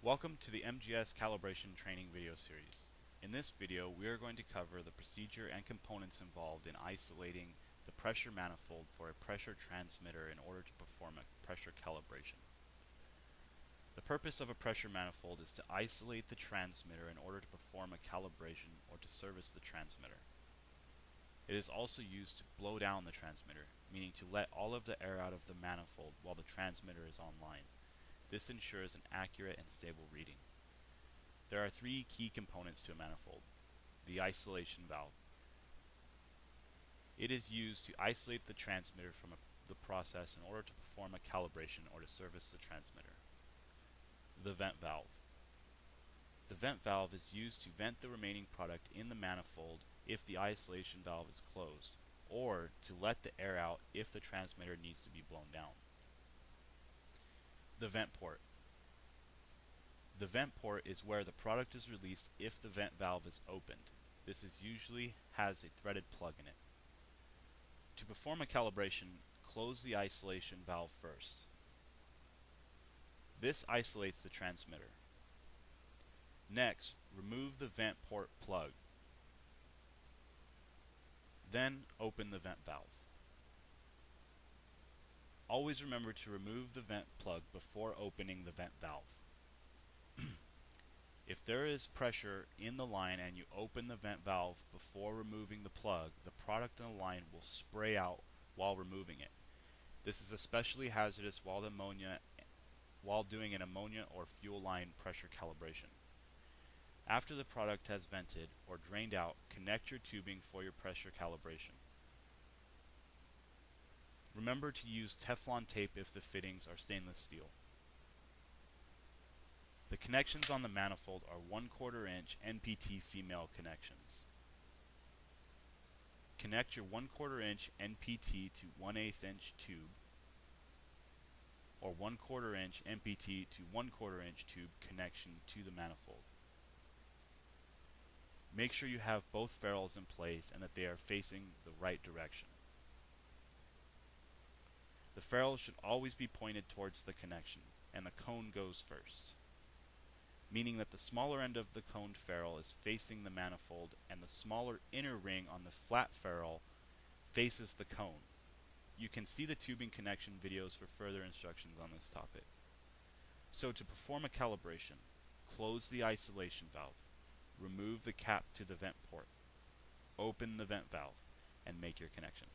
Welcome to the MGS calibration training video series. In this video, we are going to cover the procedure and components involved in isolating the pressure manifold for a pressure transmitter in order to perform a pressure calibration. The purpose of a pressure manifold is to isolate the transmitter in order to perform a calibration or to service the transmitter. It is also used to blow down the transmitter, meaning to let all of the air out of the manifold while the transmitter is online. This ensures an accurate and stable reading. There are three key components to a manifold. The isolation valve. It is used to isolate the transmitter from the process in order to perform a calibration or to service the transmitter. The vent valve. The vent valve is used to vent the remaining product in the manifold if the isolation valve is closed, or to let the air out if the transmitter needs to be blown down. The vent port. The vent port is where the product is released if the vent valve is opened. This usually has a threaded plug in it. To perform a calibration, close the isolation valve first. This isolates the transmitter. Next, remove the vent port plug. Then open the vent valve. Always remember to remove the vent plug before opening the vent valve. If there is pressure in the line and you open the vent valve before removing the plug, the product in the line will spray out while removing it. This is especially hazardous while doing an ammonia or fuel line pressure calibration. After the product has vented or drained out, connect your tubing for your pressure calibration. Remember to use Teflon tape if the fittings are stainless steel. The connections on the manifold are 1/4 inch NPT female connections. Connect your 1/4 inch NPT to 1/8 inch tube, or 1/4 inch NPT to 1/4 inch tube connection to the manifold. Make sure you have both ferrules in place and that they are facing the right direction. The ferrule should always be pointed towards the connection, and the cone goes first, meaning that the smaller end of the coned ferrule is facing the manifold and the smaller inner ring on the flat ferrule faces the cone. You can see the tubing connection videos for further instructions on this topic. So to perform a calibration, close the isolation valve, remove the cap to the vent port, open the vent valve, and make your connection.